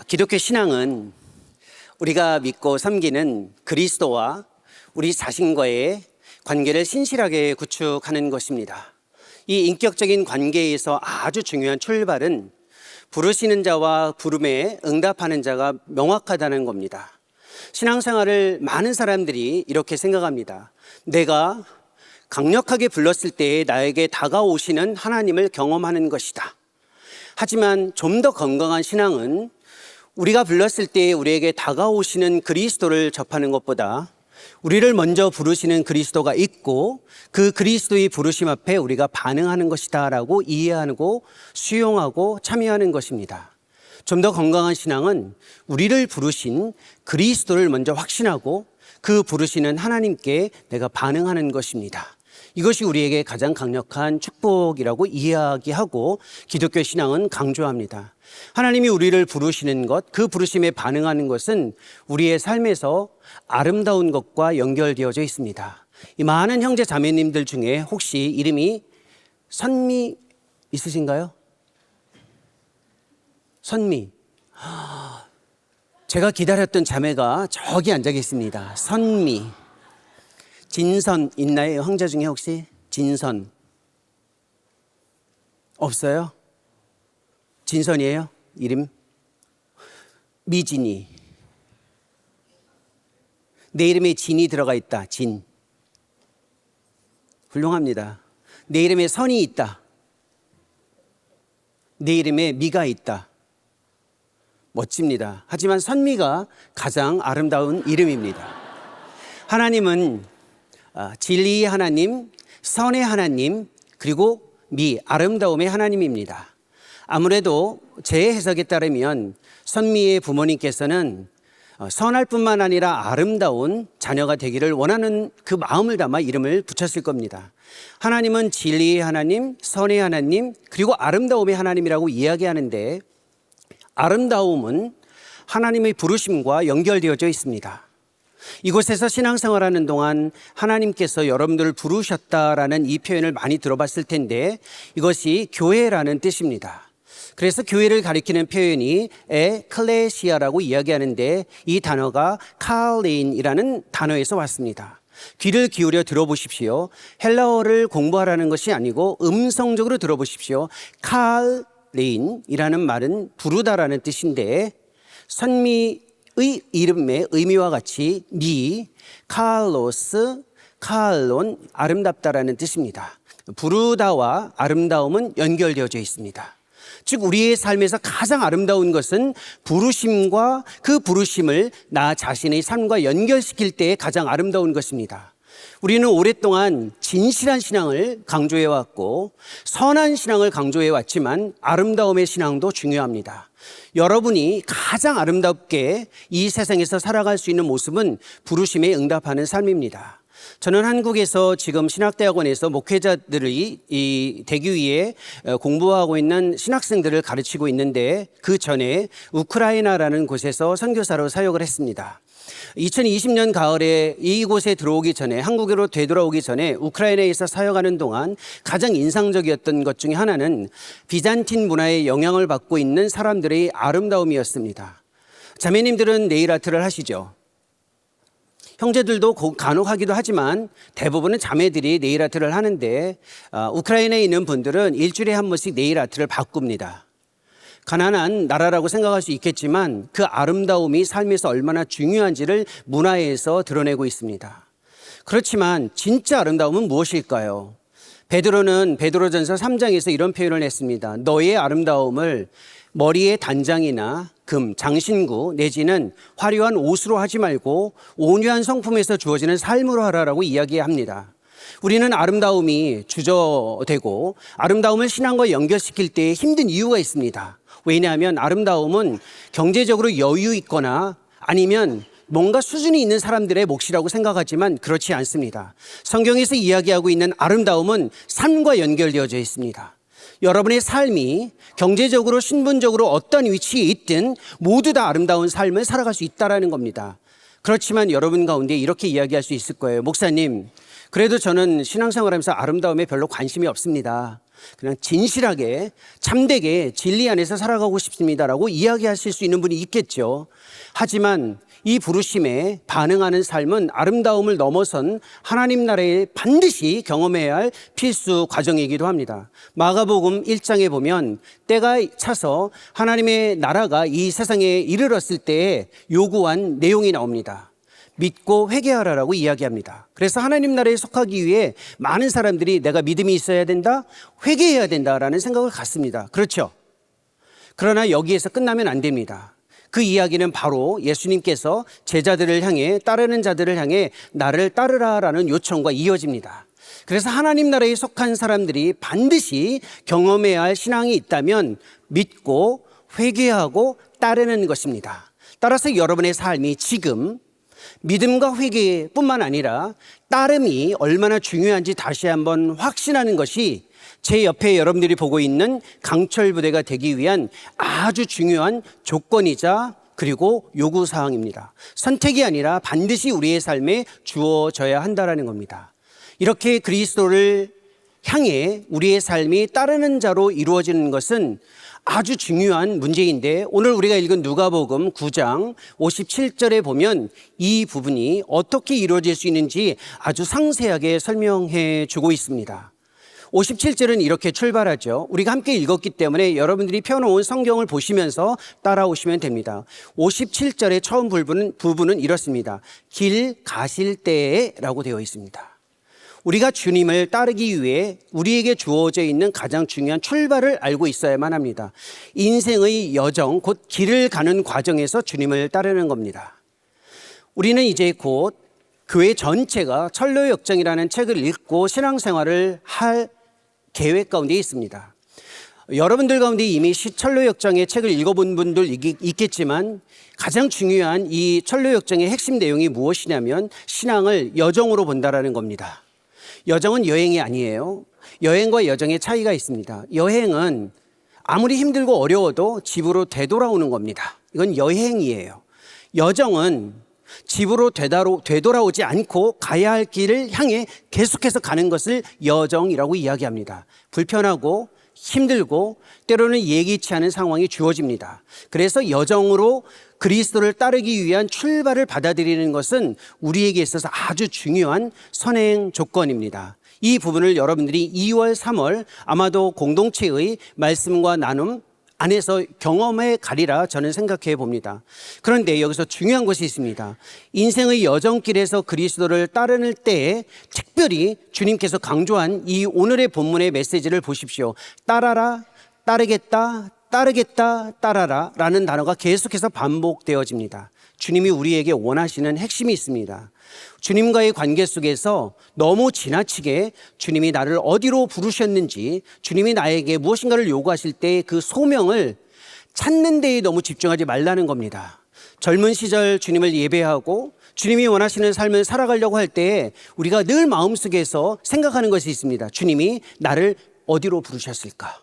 기독교 신앙은 우리가 믿고 섬기는 그리스도와 우리 자신과의 관계를 신실하게 구축하는 것입니다. 이 인격적인 관계에서 아주 중요한 출발은 부르시는 자와 부름에 응답하는 자가 명확하다는 겁니다. 신앙생활을 많은 사람들이 이렇게 생각합니다. 내가 강력하게 불렀을 때 나에게 다가오시는 하나님을 경험하는 것이다. 하지만 좀 더 건강한 신앙은 우리가 불렀을 때 우리에게 다가오시는 그리스도를 접하는 것보다 우리를 먼저 부르시는 그리스도가 있고 그 그리스도의 부르심 앞에 우리가 반응하는 것이다 라고 이해하고 수용하고 참여하는 것입니다. 좀 더 건강한 신앙은 우리를 부르신 그리스도를 먼저 확신하고 그 부르시는 하나님께 내가 반응하는 것입니다. 이것이 우리에게 가장 강력한 축복이라고 이야기하고 기독교 신앙은 강조합니다. 하나님이 우리를 부르시는 것, 그 부르심에 반응하는 것은 우리의 삶에서 아름다운 것과 연결되어져 있습니다. 이 많은 형제 자매님들 중에 혹시 이름이 선미 있으신가요? 선미. 제가 기다렸던 자매가 저기 앉아 계십니다. 선미. 진선 있나요? 형제 중에 혹시? 진선. 없어요? 진선이에요? 이름? 미진이. 내 이름에 진이 들어가 있다. 진. 훌륭합니다. 내 이름에 선이 있다. 내 이름에 미가 있다. 멋집니다. 하지만 선미가 가장 아름다운 이름입니다. 하나님은 진리의 하나님, 선의 하나님, 그리고 아름다움의 하나님입니다. 아무래도 제 해석에 따르면 선미의 부모님께서는 선할 뿐만 아니라 아름다운 자녀가 되기를 원하는 그 마음을 담아 이름을 붙였을 겁니다. 하나님은 진리의 하나님, 선의 하나님, 그리고 아름다움의 하나님이라고 이야기하는데 아름다움은 하나님의 부르심과 연결되어져 있습니다. 이곳에서 신앙생활하는 동안 하나님께서 여러분들을 부르셨다라는 이 표현을 많이 들어봤을 텐데 이것이 교회라는 뜻입니다. 그래서 교회를 가리키는 표현이 에클레시아라고 이야기하는데 이 단어가 칼레인이라는 단어에서 왔습니다. 귀를 기울여 들어보십시오. 헬라어를 공부하라는 것이 아니고 음성적으로 들어보십시오. 칼레인이라는 말은 부르다라는 뜻인데 선미의 이름의 의미와 같이 칼로스, 칼론, 아름답다라는 뜻입니다. 부르다와 아름다움은 연결되어져 있습니다. 즉 우리의 삶에서 가장 아름다운 것은 부르심과 그 부르심을 나 자신의 삶과 연결시킬 때에 가장 아름다운 것입니다. 우리는 오랫동안 진실한 신앙을 강조해왔고 선한 신앙을 강조해왔지만 아름다움의 신앙도 중요합니다. 여러분이 가장 아름답게 이 세상에서 살아갈 수 있는 모습은 부르심에 응답하는 삶입니다. 저는 한국에서 지금 신학대학원에서 목회자들의 이 되기 위해 공부하고 있는 신학생들을 가르치고 있는데 그 전에 우크라이나라는 곳에서 선교사로 사역을 했습니다. 2020년 가을에 이곳에 들어오기 전에 한국으로 되돌아오기 전에 우크라이나에서 사역하는 동안 가장 인상적이었던 것 중에 하나는 비잔틴 문화의 영향을 받고 있는 사람들의 아름다움이었습니다. 자매님들은 네일 아트를 하시죠? 형제들도 간혹 하기도 하지만 대부분은 자매들이 네일 아트를 하는데 우크라이나에 있는 분들은 일주일에 한 번씩 네일 아트를 바꿉니다. 가난한 나라라고 생각할 수 있겠지만 그 아름다움이 삶에서 얼마나 중요한지를 문화에서 드러내고 있습니다. 그렇지만 진짜 아름다움은 무엇일까요? 베드로는 베드로전서 3장에서 이런 표현을 했습니다. 너의 아름다움을 머리에 단장이나 금, 장신구 내지는 화려한 옷으로 하지 말고 온유한 성품에서 주어지는 삶으로 하라라고 이야기합니다. 우리는 아름다움이 주저되고 아름다움을 신앙과 연결시킬 때 힘든 이유가 있습니다. 왜냐하면 아름다움은 경제적으로 여유 있거나 아니면 뭔가 수준이 있는 사람들의 몫이라고 생각하지만 그렇지 않습니다. 성경에서 이야기하고 있는 아름다움은 삶과 연결되어져 있습니다. 여러분의 삶이 경제적으로 신분적으로 어떤 위치에 있든 모두 다 아름다운 삶을 살아갈 수 있다는 겁니다. 그렇지만 여러분 가운데 이렇게 이야기할 수 있을 거예요. 목사님, 그래도 저는 신앙생활하면서 아름다움에 별로 관심이 없습니다. 그냥 진실하게 참되게 진리 안에서 살아가고 싶습니다라고 이야기하실 수 있는 분이 있겠죠. 하지만 이 부르심에 반응하는 삶은 아름다움을 넘어선 하나님 나라에 반드시 경험해야 할 필수 과정이기도 합니다. 마가복음 1장에 보면 때가 차서 하나님의 나라가 이 세상에 이르렀을 때에 요구한 내용이 나옵니다. 믿고 회개하라라고 이야기합니다. 그래서 하나님 나라에 속하기 위해 많은 사람들이 내가 믿음이 있어야 된다, 회개해야 된다라는 생각을 갖습니다. 그렇죠? 그러나 여기에서 끝나면 안 됩니다. 그 이야기는 바로 예수님께서 제자들을 향해, 따르는 자들을 향해 나를 따르라라는 요청과 이어집니다. 그래서 하나님 나라에 속한 사람들이 반드시 경험해야 할 신앙이 있다면 믿고 회개하고 따르는 것입니다. 따라서 여러분의 삶이 지금 믿음과 회개뿐만 아니라 따름이 얼마나 중요한지 다시 한번 확신하는 것이 제 옆에 여러분들이 보고 있는 강철 부대가 되기 위한 아주 중요한 조건이자 그리고 요구사항입니다. 선택이 아니라 반드시 우리의 삶에 주어져야 한다는 겁니다. 이렇게 그리스도를 향해 우리의 삶이 따르는 자로 이루어지는 것은 아주 중요한 문제인데, 오늘 우리가 읽은 누가복음 9장 57절에 보면 이 부분이 어떻게 이루어질 수 있는지 아주 상세하게 설명해 주고 있습니다. 57절은 이렇게 출발하죠. 우리가 함께 읽었기 때문에 여러분들이 펴놓은 성경을 보시면서 따라오시면 됩니다. 57절의 처음 부분은 이렇습니다. 길 가실 때에 라고 되어 있습니다. 우리가 주님을 따르기 위해 우리에게 주어져 있는 가장 중요한 출발을 알고 있어야만 합니다. 인생의 여정, 곧 길을 가는 과정에서 주님을 따르는 겁니다. 우리는 이제 곧 교회 전체가 철로의 역정이라는 책을 읽고 신앙생활을 할 계획 가운데 있습니다. 여러분들 가운데 이미 철로의 역정의 책을 읽어본 분들 있겠지만 가장 중요한 이 철로의 역정의 핵심 내용이 무엇이냐면 신앙을 여정으로 본다라는 겁니다. 여정은 여행이 아니에요. 여행과 여정의 차이가 있습니다. 여행은 아무리 힘들고 어려워도 집으로 되돌아오는 겁니다. 이건 여행이에요. 여정은 집으로 되돌아오지 않고 가야 할 길을 향해 계속해서 가는 것을 여정이라고 이야기합니다. 불편하고 힘들고 때로는 예기치 않은 상황이 주어집니다. 그래서 여정으로 그리스도를 따르기 위한 출발을 받아들이는 것은 우리에게 있어서 아주 중요한 선행 조건입니다. 이 부분을 여러분들이 2월, 3월 아마도 공동체의 말씀과 나눔 안에서 경험해 가리라 저는 생각해 봅니다. 그런데 여기서 중요한 것이 있습니다. 인생의 여정길에서 그리스도를 따르는 때에 특별히 주님께서 강조한 이 오늘의 본문의 메시지를 보십시오. 따라라, 따르겠다, 따르겠다, 따라라 라는 단어가 계속해서 반복되어집니다. 주님이 우리에게 원하시는 핵심이 있습니다. 주님과의 관계 속에서 너무 지나치게 주님이 나를 어디로 부르셨는지, 주님이 나에게 무엇인가를 요구하실 때 그 소명을 찾는 데에 너무 집중하지 말라는 겁니다. 젊은 시절 주님을 예배하고 주님이 원하시는 삶을 살아가려고 할 때 우리가 늘 마음속에서 생각하는 것이 있습니다. 주님이 나를 어디로 부르셨을까?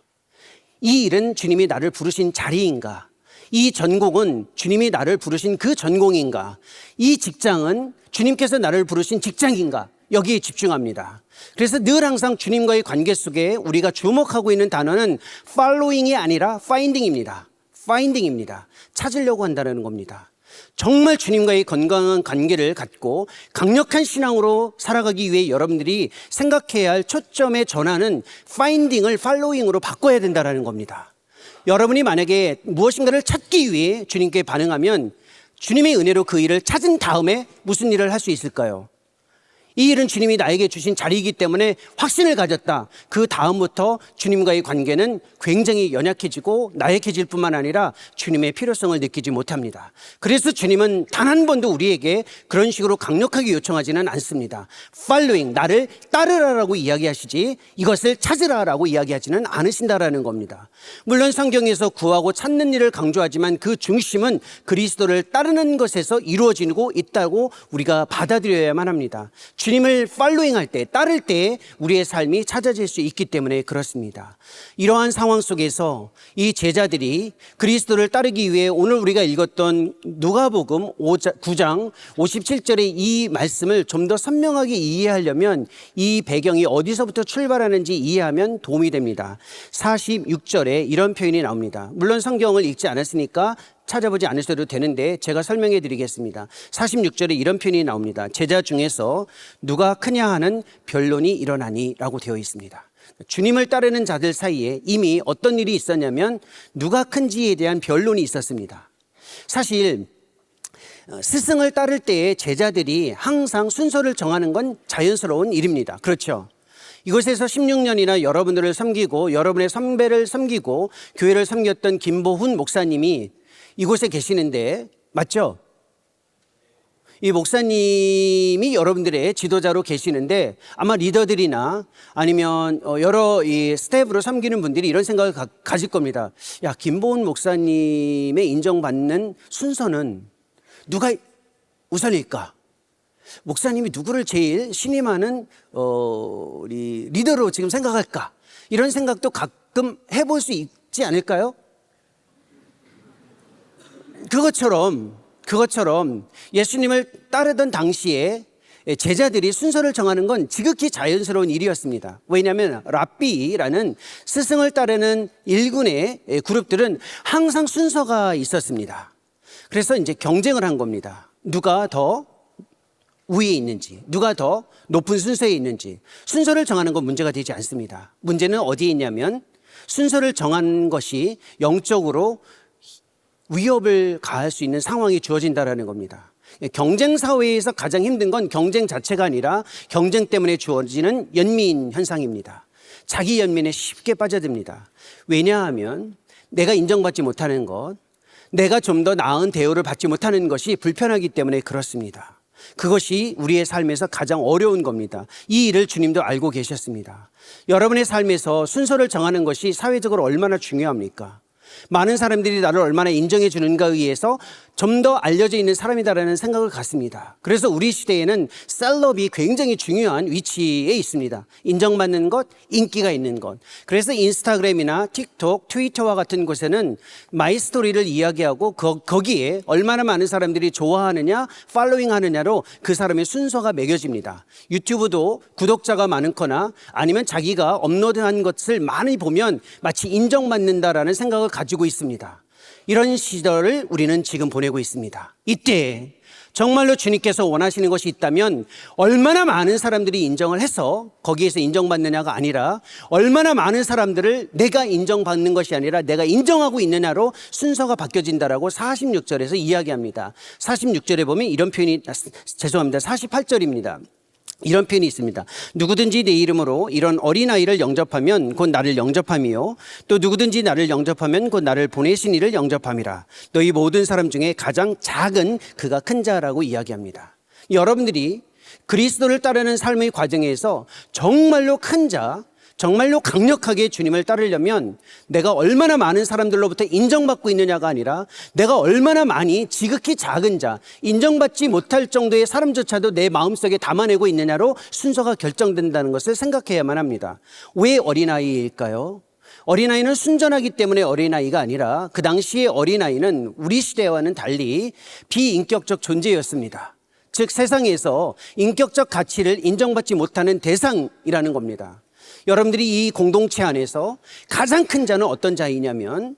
이 일은 주님이 나를 부르신 자리인가? 이 전공은 주님이 나를 부르신 그 전공인가? 이 직장은 주님께서 나를 부르신 직장인가? 여기에 집중합니다. 그래서 늘 항상 주님과의 관계 속에 우리가 주목하고 있는 단어는 following이 아니라 finding입니다. finding입니다. 찾으려고 한다는 겁니다. 정말 주님과의 건강한 관계를 갖고 강력한 신앙으로 살아가기 위해 여러분들이 생각해야 할 초점의 전환은 finding을 following으로 바꿔야 된다는 겁니다. 여러분이 만약에 무엇인가를 찾기 위해 주님께 반응하면 주님의 은혜로 그 일을 찾은 다음에 무슨 일을 할 수 있을까요? 이 일은 주님이 나에게 주신 자리이기 때문에 확신을 가졌다. 그 다음부터 주님과의 관계는 굉장히 연약해지고 나약해질 뿐만 아니라 주님의 필요성을 느끼지 못합니다. 그래서 주님은 단 한 번도 우리에게 그런 식으로 강력하게 요청하지는 않습니다. Following, 나를 따르라라고 이야기하시지 이것을 찾으라라고 이야기하지는 않으신다라는 겁니다. 물론 성경에서 구하고 찾는 일을 강조하지만 그 중심은 그리스도를 따르는 것에서 이루어지고 있다고 우리가 받아들여야만 합니다. 주님을 팔로잉할 때, 따를 때 우리의 삶이 찾아질 수 있기 때문에 그렇습니다. 이러한 상황 속에서 이 제자들이 그리스도를 따르기 위해 오늘 우리가 읽었던 누가복음 9장 57절의 이 말씀을 좀 더 선명하게 이해하려면 이 배경이 어디서부터 출발하는지 이해하면 도움이 됩니다. 46절에 이런 표현이 나옵니다. 물론 성경을 읽지 않았으니까 찾아보지 않으셔도 되는데 제가 설명해 드리겠습니다. 46절에 이런 표현이 나옵니다. 제자 중에서 누가 크냐 하는 변론이 일어나니 라고 되어 있습니다. 주님을 따르는 자들 사이에 이미 어떤 일이 있었냐면 누가 큰지에 대한 변론이 있었습니다. 사실 스승을 따를 때에 제자들이 항상 순서를 정하는 건 자연스러운 일입니다. 그렇죠? 이곳에서 16년이나 여러분들을 섬기고 여러분의 선배를 섬기고 교회를 섬겼던 김보훈 목사님이 이곳에 계시는데 맞죠? 이 목사님이 여러분들의 지도자로 계시는데 아마 리더들이나 아니면 여러 이 스텝으로 섬기는 분들이 이런 생각을 가질 겁니다. 야, 김보훈 목사님의 인정받는 순서는 누가 우선일까? 목사님이 누구를 제일 신임하는 우리 리더로 지금 생각할까? 이런 생각도 가끔 해볼 수 있지 않을까요? 그것처럼 예수님을 따르던 당시에 제자들이 순서를 정하는 건 지극히 자연스러운 일이었습니다. 왜냐하면 랍비라는 스승을 따르는 일군의 그룹들은 항상 순서가 있었습니다. 그래서 이제 경쟁을 한 겁니다. 누가 더 위에 있는지, 누가 더 높은 순서에 있는지. 순서를 정하는 건 문제가 되지 않습니다. 문제는 어디에 있냐면 순서를 정한 것이 영적으로 위협을 가할 수 있는 상황이 주어진다는 겁니다. 경쟁 사회에서 가장 힘든 건 경쟁 자체가 아니라 경쟁 때문에 주어지는 연민 현상입니다. 자기 연민에 쉽게 빠져듭니다. 왜냐하면 내가 인정받지 못하는 것, 내가 좀 더 나은 대우를 받지 못하는 것이 불편하기 때문에 그렇습니다. 그것이 우리의 삶에서 가장 어려운 겁니다. 이 일을 주님도 알고 계셨습니다. 여러분의 삶에서 순서를 정하는 것이 사회적으로 얼마나 중요합니까? 많은 사람들이 나를 얼마나 인정해 주는가에 의해서 좀 더 알려져 있는 사람이다라는 생각을 갖습니다. 그래서 우리 시대에는 셀럽이 굉장히 중요한 위치에 있습니다. 인정받는 것, 인기가 있는 것. 그래서 인스타그램이나 틱톡, 트위터와 같은 곳에는 마이 스토리를 이야기하고 거기에 얼마나 많은 사람들이 좋아하느냐, 팔로잉 하느냐로 그 사람의 순서가 매겨집니다. 유튜브도 구독자가 많거나 아니면 자기가 업로드한 것을 많이 보면 마치 인정받는다라는 생각을 가지고 있습니다. 이런 시절을 우리는 지금 보내고 있습니다. 이때 정말로 주님께서 원하시는 것이 있다면 얼마나 많은 사람들이 인정을 해서 거기에서 인정받느냐가 아니라 얼마나 많은 사람들을 내가 인정받는 것이 아니라 내가 인정하고 있느냐로 순서가 바뀌어진다라고 46절에서 이야기합니다. 46절에 보면 이런 표현이 48절입니다. 이런 표현이 있습니다. 누구든지 내 이름으로 이런 어린아이를 영접하면 곧 나를 영접함이요 또 누구든지 나를 영접하면 곧 나를 보내신 이를 영접함이라. 너희 모든 사람 중에 가장 작은 그가 큰 자라고 이야기합니다. 여러분들이 그리스도를 따르는 삶의 과정에서 정말로 큰 자, 정말로 강력하게 주님을 따르려면 내가 얼마나 많은 사람들로부터 인정받고 있느냐가 아니라 내가 얼마나 많이 지극히 작은 자, 인정받지 못할 정도의 사람조차도 내 마음속에 담아내고 있느냐로 순서가 결정된다는 것을 생각해야만 합니다. 왜 어린아이일까요? 어린아이는 순전하기 때문에 어린아이가 아니라 그 당시의 어린아이는 우리 시대와는 달리 비인격적 존재였습니다. 즉 세상에서 인격적 가치를 인정받지 못하는 대상이라는 겁니다. 여러분들이 이 공동체 안에서 가장 큰 자는 어떤 자이냐면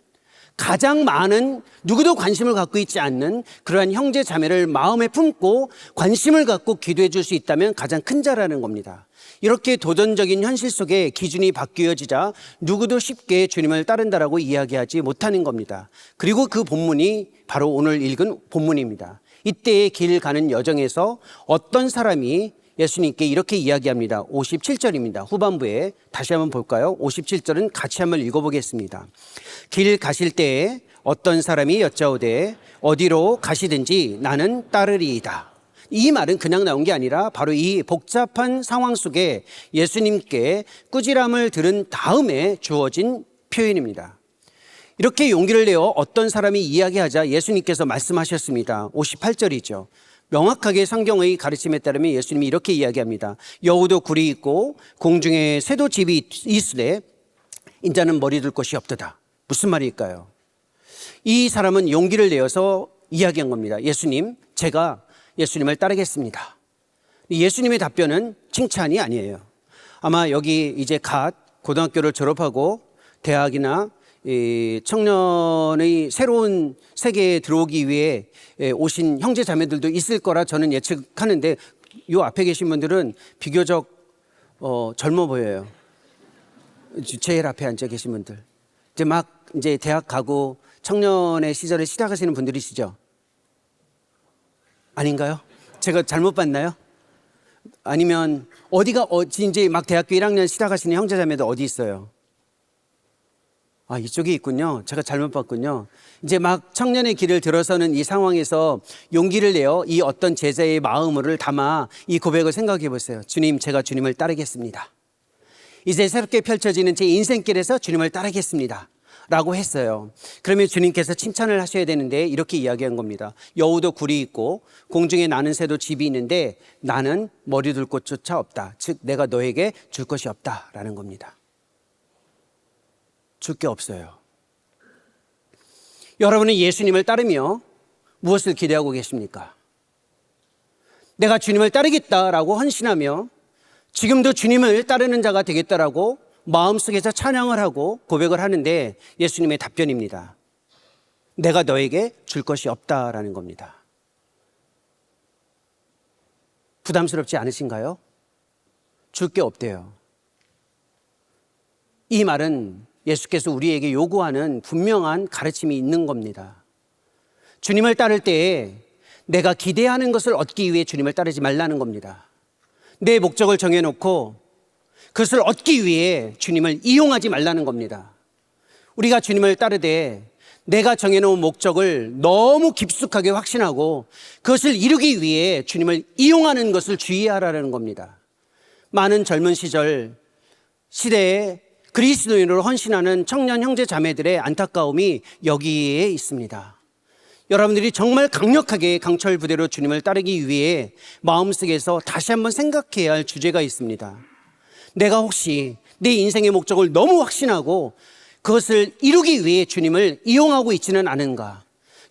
가장 많은 누구도 관심을 갖고 있지 않는 그러한 형제 자매를 마음에 품고 관심을 갖고 기도해 줄 수 있다면 가장 큰 자라는 겁니다. 이렇게 도전적인 현실 속에 기준이 바뀌어지자 누구도 쉽게 주님을 따른다라고 이야기하지 못하는 겁니다. 그리고 그 본문이 바로 오늘 읽은 본문입니다. 이때의 길 가는 여정에서 어떤 사람이 예수님께 이렇게 이야기합니다. 57절입니다. 후반부에 다시 한번 볼까요? 57절은 같이 한번 읽어보겠습니다. 길 가실 때에 어떤 사람이 여짜오되 어디로 가시든지 나는 따르리이다. 이 말은 그냥 나온 게 아니라 바로 이 복잡한 상황 속에 예수님께 꾸지람을 들은 다음에 주어진 표현입니다. 이렇게 용기를 내어 어떤 사람이 이야기하자 예수님께서 말씀하셨습니다. 58절이죠. 명확하게 성경의 가르침에 따르면 예수님이 이렇게 이야기합니다. 여우도 굴이 있고 공중에 새도 집이 있으되 인자는 머리 둘 곳이 없도다. 무슨 말일까요? 이 사람은 용기를 내어서 이야기한 겁니다. 예수님, 제가 예수님을 따르겠습니다. 예수님의 답변은 칭찬이 아니에요. 아마 여기 이제 갓 고등학교를 졸업하고 대학이나 청년의 새로운 세계에 들어오기 위해 오신 형제 자매들도 있을 거라 저는 예측하는데, 이 앞에 계신 분들은 비교적 젊어 보여요. 제일 앞에 앉아 계신 분들, 이제 대학 가고 청년의 시절을 시작하시는 분들이시죠? 아닌가요? 제가 잘못 봤나요? 아니면 이제 막 대학교 1학년 시작하시는 형제 자매들 어디 있어요? 아, 이쪽에 있군요. 제가 잘못 봤군요. 이제 막 청년의 길을 들어서는 이 상황에서 용기를 내어 이 어떤 제자의 마음을 담아 이 고백을 생각해 보세요. 주님, 제가 주님을 따르겠습니다. 이제 새롭게 펼쳐지는 제 인생길에서 주님을 따르겠습니다 라고 했어요. 그러면 주님께서 칭찬을 하셔야 되는데 이렇게 이야기한 겁니다. 여우도 굴이 있고 공중에 나는 새도 집이 있는데 나는 머리 둘 곳조차 없다. 즉 내가 너에게 줄 것이 없다라는 겁니다. 줄 게 없어요. 여러분은 예수님을 따르며 무엇을 기대하고 계십니까? 내가 주님을 따르겠다라고 헌신하며 지금도 주님을 따르는 자가 되겠다라고 마음속에서 찬양을 하고 고백을 하는데 예수님의 답변입니다. 내가 너에게 줄 것이 없다라는 겁니다. 부담스럽지 않으신가요? 줄 게 없대요. 이 말은 예수께서 우리에게 요구하는 분명한 가르침이 있는 겁니다. 주님을 따를 때에 내가 기대하는 것을 얻기 위해 주님을 따르지 말라는 겁니다. 내 목적을 정해놓고 그것을 얻기 위해 주님을 이용하지 말라는 겁니다. 우리가 주님을 따르되 내가 정해놓은 목적을 너무 깊숙하게 확신하고 그것을 이루기 위해 주님을 이용하는 것을 주의하라는 겁니다. 많은 젊은 시대에 그리스도인으로 헌신하는 청년 형제 자매들의 안타까움이 여기에 있습니다. 여러분들이 정말 강력하게 강철 부대로 주님을 따르기 위해 마음속에서 다시 한번 생각해야 할 주제가 있습니다. 내가 혹시 내 인생의 목적을 너무 확신하고 그것을 이루기 위해 주님을 이용하고 있지는 않은가?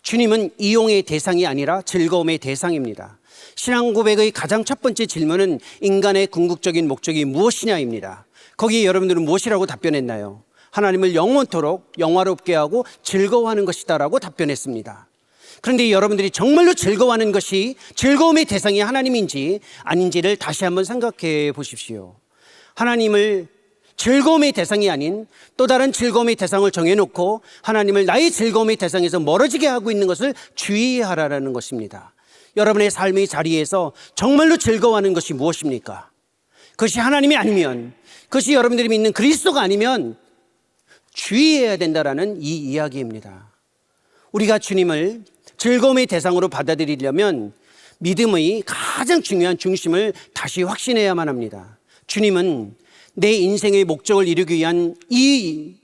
주님은 이용의 대상이 아니라 즐거움의 대상입니다. 신앙 고백의 가장 첫 번째 질문은 인간의 궁극적인 목적이 무엇이냐입니다. 거기에 여러분들은 무엇이라고 답변했나요? 하나님을 영원토록 영화롭게 하고 즐거워하는 것이다 라고 답변했습니다. 그런데 여러분들이 정말로 즐거워하는 것이 즐거움의 대상이 하나님인지 아닌지를 다시 한번 생각해 보십시오. 하나님을 즐거움의 대상이 아닌 또 다른 즐거움의 대상을 정해놓고 하나님을 나의 즐거움의 대상에서 멀어지게 하고 있는 것을 주의하라는 것입니다. 여러분의 삶의 자리에서 정말로 즐거워하는 것이 무엇입니까? 그것이 하나님이 아니면, 그것이 여러분들이 믿는 그리스도가 아니면 주의해야 된다라는 이 이야기입니다. 우리가 주님을 즐거움의 대상으로 받아들이려면 믿음의 가장 중요한 중심을 다시 확신해야만 합니다. 주님은 내 인생의 목적을 이루기 위한 이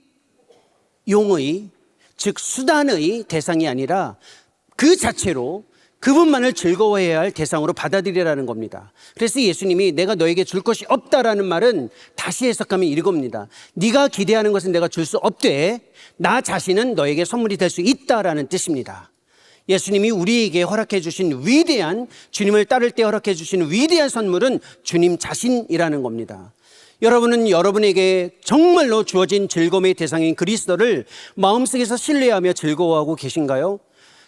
용의, 즉 수단의 대상이 아니라 그 자체로 그분만을 즐거워해야 할 대상으로 받아들이라는 겁니다. 그래서 예수님이 내가 너에게 줄 것이 없다라는 말은 다시 해석하면 이겁니다. 네가 기대하는 것은 내가 줄 수 없되 나 자신은 너에게 선물이 될 수 있다라는 뜻입니다. 예수님이 우리에게 허락해 주신 위대한, 주님을 따를 때 허락해 주신 위대한 선물은 주님 자신이라는 겁니다. 여러분은 여러분에게 정말로 주어진 즐거움의 대상인 그리스도를 마음속에서 신뢰하며 즐거워하고 계신가요?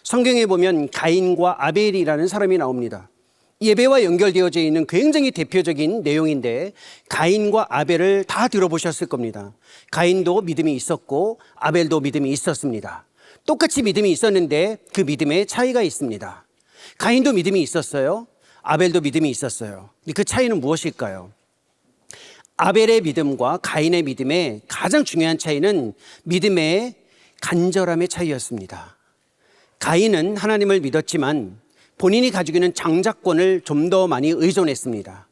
성경에 보면 가인과 아벨이라는 사람이 나옵니다. 예배와 연결되어져 있는 굉장히 대표적인 내용인데 가인과 아벨을 다 들어보셨을 겁니다. 가인도 믿음이 있었고 아벨도 믿음이 있었습니다. 똑같이 믿음이 있었는데 그 믿음에 차이가 있습니다. 가인도 믿음이 있었어요. 아벨도 믿음이 있었어요. 그 차이는 무엇일까요? 아벨의 믿음과 가인의 믿음의 가장 중요한 차이는 믿음의 간절함의 차이였습니다. 가인은 하나님을 믿었지만 본인이 가지고 있는 장자권을 좀 더 많이 의존했습니다.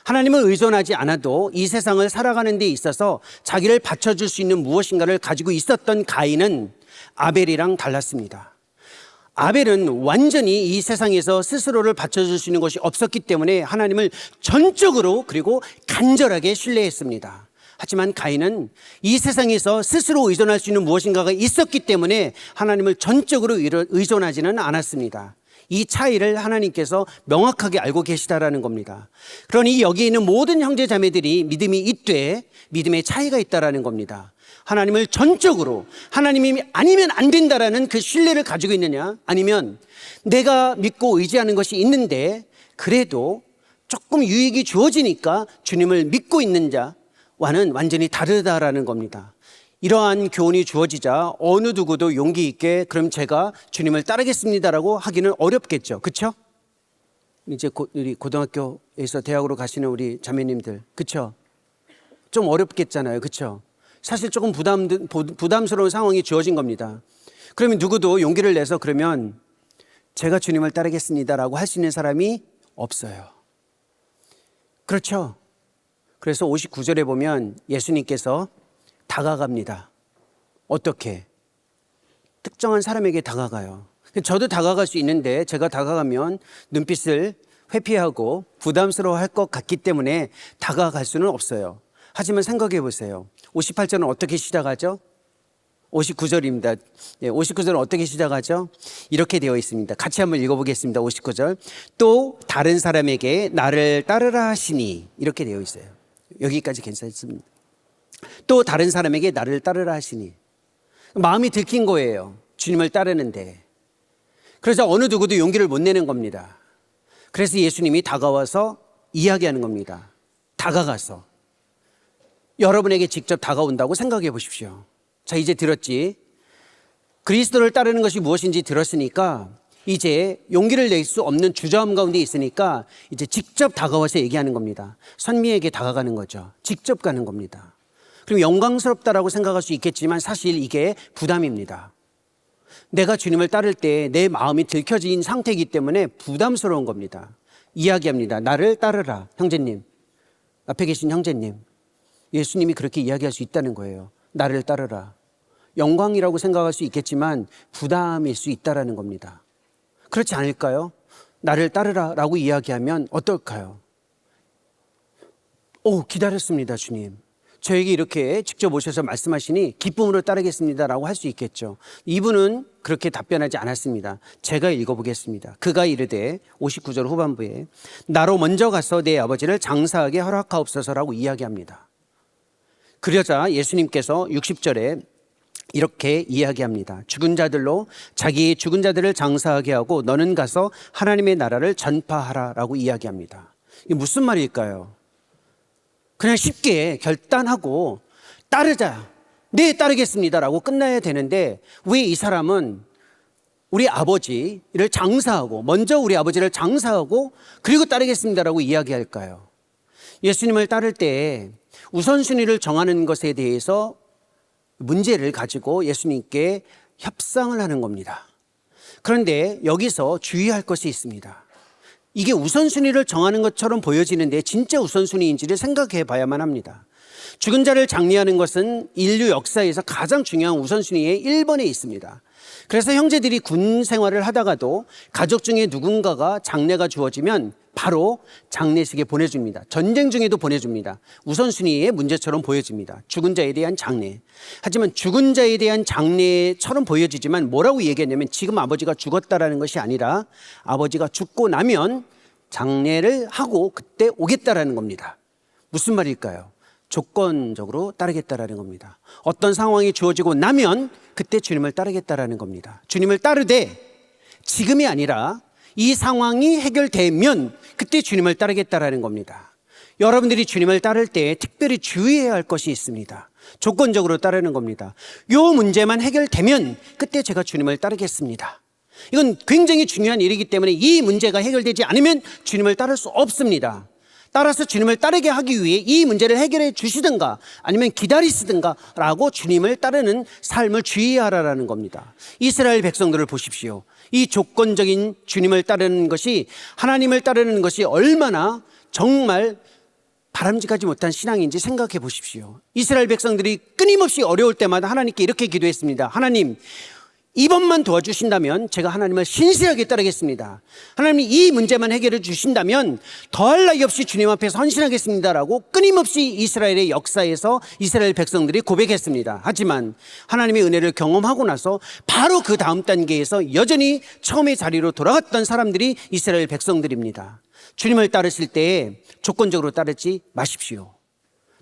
하나님을 의존하지 않아도 이 세상을 살아가는 데 있어서 자기를 바쳐줄 수 있는 무엇인가를 가지고 있었던 가인은 아벨이랑 달랐습니다. 아벨은 완전히 이 세상에서 스스로를 바쳐줄 수 있는 것이 없었기 때문에 하나님을 전적으로 그리고 간절하게 신뢰했습니다. 하지만 가인은 이 세상에서 스스로 의존할 수 있는 무엇인가가 있었기 때문에 하나님을 전적으로 의존하지는 않았습니다. 이 차이를 하나님께서 명확하게 알고 계시다라는 겁니다. 그러니 여기 있는 모든 형제 자매들이 믿음이 있되 믿음의 차이가 있다라는 겁니다. 하나님을 전적으로 하나님이 아니면 안 된다라는 그 신뢰를 가지고 있느냐, 아니면 내가 믿고 의지하는 것이 있는데 그래도 조금 유익이 주어지니까 주님을 믿고 있는 자와는 완전히 다르다라는 겁니다. 이러한 교훈이 주어지자 어느 누구도 용기 있게 그럼 제가 주님을 따르겠습니다라고 하기는 어렵겠죠. 그렇죠? 이제 우리 고등학교에서 대학으로 가시는 우리 자매님들, 그렇죠? 좀 어렵겠잖아요. 그렇죠? 사실 조금 부담스러운 상황이 주어진 겁니다. 그러면 누구도 용기를 내서 그러면 제가 주님을 따르겠습니다라고 할 수 있는 사람이 없어요. 그렇죠? 그래서 59절에 보면 예수님께서 다가갑니다. 어떻게? 특정한 사람에게 다가가요. 저도 다가갈 수 있는데 제가 다가가면 눈빛을 회피하고 부담스러워할 것 같기 때문에 다가갈 수는 없어요. 하지만 생각해 보세요. 58절은 어떻게 시작하죠? 59절입니다. 59절은 어떻게 시작하죠? 이렇게 되어 있습니다. 같이 한번 읽어보겠습니다. 59절. 또 다른 사람에게 나를 따르라 하시니, 이렇게 되어 있어요. 여기까지 괜찮습니다. 또 다른 사람에게 나를 따르라 하시니, 마음이 들킨 거예요. 주님을 따르는데. 그래서 어느 누구도 용기를 못 내는 겁니다. 그래서 예수님이 다가와서 이야기하는 겁니다. 다가가서 여러분에게 직접 다가온다고 생각해 보십시오. 자, 이제 들었지? 그리스도를 따르는 것이 무엇인지 들었으니까 이제 용기를 낼 수 없는 주저함 가운데 있으니까 이제 직접 다가와서 얘기하는 겁니다. 선미에게 다가가는 거죠. 직접 가는 겁니다. 그럼 영광스럽다라고 생각할 수 있겠지만 사실 이게 부담입니다. 내가 주님을 따를 때 내 마음이 들켜진 상태이기 때문에 부담스러운 겁니다. 이야기합니다. 나를 따르라. 형제님, 앞에 계신 형제님, 예수님이 그렇게 이야기할 수 있다는 거예요. 나를 따르라. 영광이라고 생각할 수 있겠지만 부담일 수 있다는 겁니다. 그렇지 않을까요? 나를 따르라 라고 이야기하면 어떨까요? 기다렸습니다, 주님. 저에게 이렇게 직접 오셔서 말씀하시니 기쁨으로 따르겠습니다 라고 할 수 있겠죠. 이분은 그렇게 답변하지 않았습니다. 제가 읽어보겠습니다. 그가 이르되 59절 후반부에 나로 먼저 가서 내 아버지를 장사하게 허락하옵소서라고 이야기합니다. 그러자 예수님께서 60절에 이렇게 이야기합니다. 죽은 자들로 자기의 죽은 자들을 장사하게 하고 너는 가서 하나님의 나라를 전파하라 라고 이야기합니다. 이게 무슨 말일까요? 그냥 쉽게 결단하고 따르자, 네 따르겠습니다 라고 끝나야 되는데 왜 이 사람은 우리 아버지를 장사하고 먼저 우리 아버지를 장사하고 그리고 따르겠습니다 라고 이야기할까요? 예수님을 따를 때 우선순위를 정하는 것에 대해서 문제를 가지고 예수님께 협상을 하는 겁니다. 그런데 여기서 주의할 것이 있습니다. 이게 우선순위를 정하는 것처럼 보여지는데 진짜 우선순위인지를 생각해 봐야만 합니다. 죽은 자를 장례하는 것은 인류 역사에서 가장 중요한 우선순위의 1번에 있습니다. 그래서 형제들이 군 생활을 하다가도 가족 중에 누군가가 장례가 주어지면 바로 장례식에 보내줍니다. 전쟁 중에도 보내줍니다. 우선순위의 문제처럼 보여집니다. 죽은 자에 대한 장례. 하지만 죽은 자에 대한 장례처럼 보여지지만 뭐라고 얘기했냐면 지금 아버지가 죽었다라는 것이 아니라 아버지가 죽고 나면 장례를 하고 그때 오겠다라는 겁니다. 무슨 말일까요? 조건적으로 따르겠다라는 겁니다. 어떤 상황이 주어지고 나면 그때 주님을 따르겠다라는 겁니다. 주님을 따르되 지금이 아니라 이 상황이 해결되면 그때 주님을 따르겠다라는 겁니다. 여러분들이 주님을 따를 때 특별히 주의해야 할 것이 있습니다. 조건적으로 따르는 겁니다. 이 문제만 해결되면 그때 제가 주님을 따르겠습니다. 이건 굉장히 중요한 일이기 때문에 이 문제가 해결되지 않으면 주님을 따를 수 없습니다. 따라서 주님을 따르게 하기 위해 이 문제를 해결해 주시든가 아니면 기다리시든가 라고 주님을 따르는 삶을 주의하라는 겁니다. 이스라엘 백성들을 보십시오. 이 조건적인 주님을 따르는 것이 하나님을 따르는 것이 얼마나 정말 바람직하지 못한 신앙인지 생각해 보십시오. 이스라엘 백성들이 끊임없이 어려울 때마다 하나님께 이렇게 기도했습니다. 하나님, 이번만 도와주신다면 제가 하나님을 신실하게 따르겠습니다. 하나님이 이 문제만 해결해 주신다면 더할 나위 없이 주님 앞에서 헌신하겠습니다라고 끊임없이 이스라엘의 역사에서 이스라엘 백성들이 고백했습니다. 하지만 하나님의 은혜를 경험하고 나서 바로 그 다음 단계에서 여전히 처음의 자리로 돌아갔던 사람들이 이스라엘 백성들입니다. 주님을 따르실 때 조건적으로 따르지 마십시오.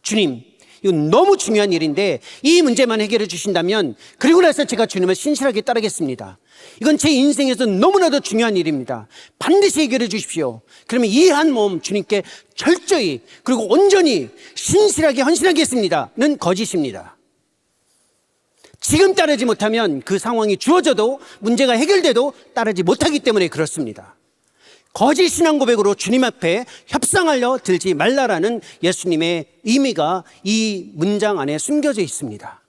주님, 이건 너무 중요한 일인데 이 문제만 해결해 주신다면 그리고 나서 제가 주님을 신실하게 따르겠습니다. 이건 제 인생에서 너무나도 중요한 일입니다. 반드시 해결해 주십시오. 그러면 이 한 몸 주님께 철저히 그리고 온전히 신실하게 헌신하겠습니다는 거짓입니다. 지금 따르지 못하면 그 상황이 주어져도 문제가 해결돼도 따르지 못하기 때문에 그렇습니다. 거짓 신앙 고백으로 주님 앞에 협상하려 들지 말라라는 예수님의 의미가 이 문장 안에 숨겨져 있습니다.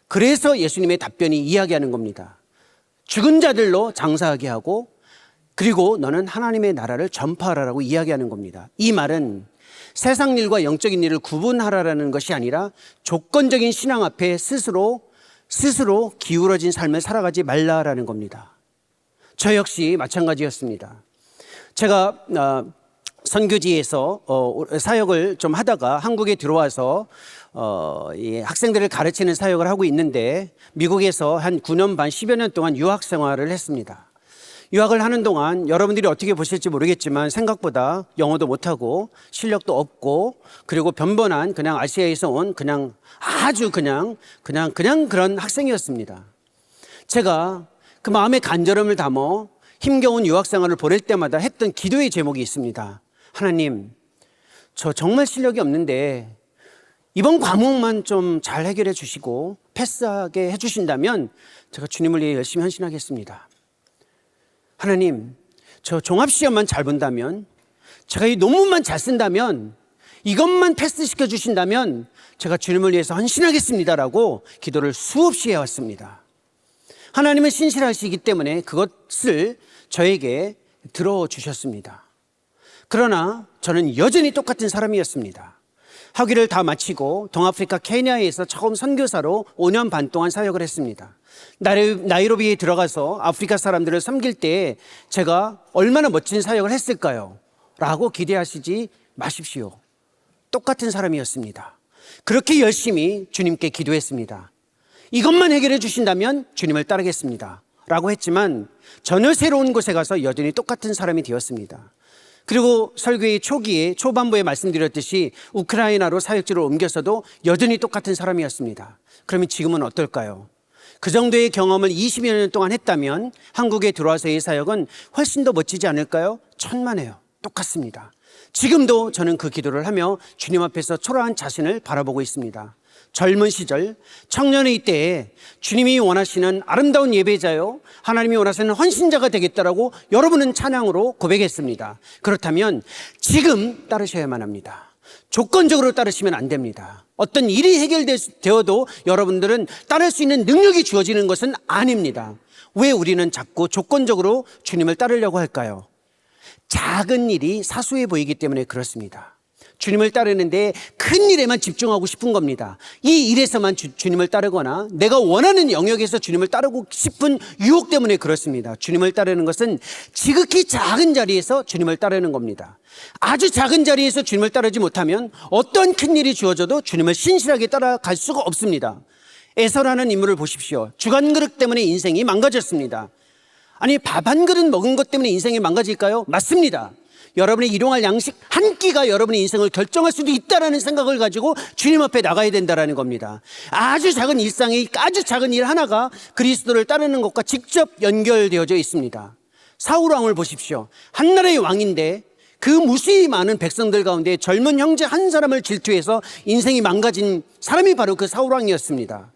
그래서 예수님의 답변이 이야기하는 겁니다. 죽은 자들로 장사하게 하고 그리고 너는 하나님의 나라를 전파하라라고 이야기하는 겁니다. 이 말은 세상 일과 영적인 일을 구분하라라는 것이 아니라 조건적인 신앙 앞에 스스로 기울어진 삶을 살아가지 말라라는 겁니다. 저 역시 마찬가지였습니다. 제가 선교지에서 사역을 좀 하다가 한국에 들어와서 이 학생들을 가르치는 사역을 하고 있는데 미국에서 한 9년 반 10여 년 동안 유학 생활을 했습니다. 유학을 하는 동안 여러분들이 어떻게 보실지 모르겠지만 생각보다 영어도 못하고 실력도 없고 그리고 변변한 그냥 아시아에서 온 그냥 아주 그냥 그런 학생이었습니다. 제가 그 마음의 간절함을 담아 힘겨운 유학생활을 보낼 때마다 했던 기도의 제목이 있습니다. 하나님, 저 정말 실력이 없는데 이번 과목만 좀 잘 해결해 주시고 패스하게 해주신다면 제가 주님을 위해 열심히 헌신하겠습니다. 하나님, 저 종합시험만 잘 본다면, 제가 이 논문만 잘 쓴다면, 이것만 패스시켜 주신다면 제가 주님을 위해서 헌신하겠습니다라고 기도를 수없이 해왔습니다. 하나님은 신실하시기 때문에 그것을 저에게 들어주셨습니다. 그러나 저는 여전히 똑같은 사람이었습니다. 학위를 다 마치고 동아프리카 케냐에서 처음 선교사로 5년 반 동안 사역을 했습니다. 나이로비에 들어가서 아프리카 사람들을 섬길 때 제가 얼마나 멋진 사역을 했을까요? 라고 기대하시지 마십시오. 똑같은 사람이었습니다. 그렇게 열심히 주님께 기도했습니다. 이것만 해결해 주신다면 주님을 따르겠습니다 라고 했지만 전혀 새로운 곳에 가서 여전히 똑같은 사람이 되었습니다. 그리고 설교의 초반부에 말씀드렸듯이 우크라이나로 사역지를 옮겨서도 여전히 똑같은 사람이었습니다. 그러면 지금은 어떨까요? 그 정도의 경험을 20여 년 동안 했다면 한국에 들어와서의 사역은 훨씬 더 멋지지 않을까요? 천만에요. 똑같습니다. 지금도 저는 그 기도를 하며 주님 앞에서 초라한 자신을 바라보고 있습니다. 젊은 시절 청년의 때에 주님이 원하시는 아름다운 예배자요, 하나님이 원하시는 헌신자가 되겠다라고 여러분은 찬양으로 고백했습니다. 그렇다면 지금 따르셔야만 합니다. 조건적으로 따르시면 안 됩니다. 어떤 일이 해결되어도 여러분들은 따를 수 있는 능력이 주어지는 것은 아닙니다. 왜 우리는 자꾸 조건적으로 주님을 따르려고 할까요? 작은 일이 사소해 보이기 때문에 그렇습니다. 주님을 따르는데 큰 일에만 집중하고 싶은 겁니다. 이 일에서만 주님을 따르거나 내가 원하는 영역에서 주님을 따르고 싶은 유혹 때문에 그렇습니다. 주님을 따르는 것은 지극히 작은 자리에서 주님을 따르는 겁니다. 아주 작은 자리에서 주님을 따르지 못하면 어떤 큰 일이 주어져도 주님을 신실하게 따라갈 수가 없습니다. 에서라는 인물을 보십시오. 주간 그릇 때문에 인생이 망가졌습니다. 아니, 밥 한 그릇 먹은 것 때문에 인생이 망가질까요? 맞습니다. 여러분의 일용할 양식 한 끼가 여러분의 인생을 결정할 수도 있다는 생각을 가지고 주님 앞에 나가야 된다는 겁니다. 아주 작은 일상의 아주 작은 일 하나가 그리스도를 따르는 것과 직접 연결되어져 있습니다. 사울 왕을 보십시오. 한 나라의 왕인데 그 무수히 많은 백성들 가운데 젊은 형제 한 사람을 질투해서 인생이 망가진 사람이 바로 그 사울 왕이었습니다.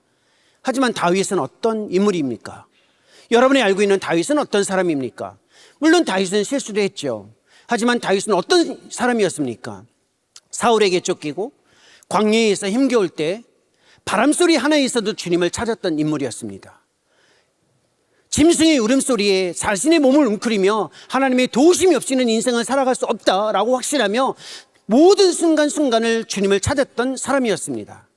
하지만 다윗은 어떤 인물입니까? 여러분이 알고 있는 다윗은 어떤 사람입니까? 물론 다윗은 실수도 했죠. 하지만 다윗은 어떤 사람이었습니까? 사울에게 쫓기고 광야에서 힘겨울 때 바람소리 하나에 있어도 주님을 찾았던 인물이었습니다. 짐승의 울음소리에 자신의 몸을 웅크리며 하나님의 도우심이 없이는 인생을 살아갈 수 없다라고 확신하며 모든 순간순간을 주님을 찾았던 사람이었습니다.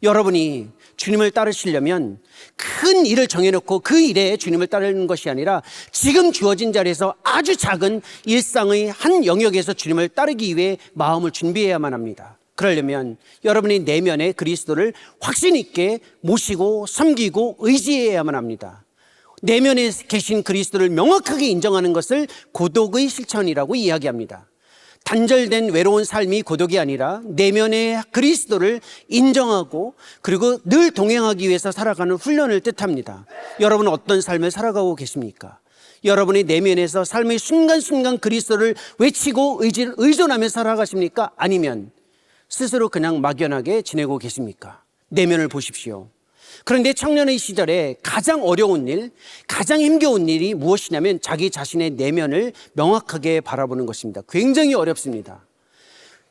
여러분이 주님을 따르시려면 큰 일을 정해놓고 그 일에 주님을 따르는 것이 아니라 지금 주어진 자리에서 아주 작은 일상의 한 영역에서 주님을 따르기 위해 마음을 준비해야만 합니다. 그러려면 여러분의 내면에 그리스도를 확신 있게 모시고 섬기고 의지해야만 합니다. 내면에 계신 그리스도를 명확하게 인정하는 것을 고독의 실천이라고 이야기합니다. 단절된 외로운 삶이 고독이 아니라 내면의 그리스도를 인정하고 그리고 늘 동행하기 위해서 살아가는 훈련을 뜻합니다. 여러분은 어떤 삶을 살아가고 계십니까? 여러분의 내면에서 삶의 순간순간 그리스도를 외치고 의존하며 살아가십니까? 아니면 스스로 그냥 막연하게 지내고 계십니까? 내면을 보십시오. 그런데 청년의 시절에 가장 어려운 일, 가장 힘겨운 일이 무엇이냐면 자기 자신의 내면을 명확하게 바라보는 것입니다. 굉장히 어렵습니다.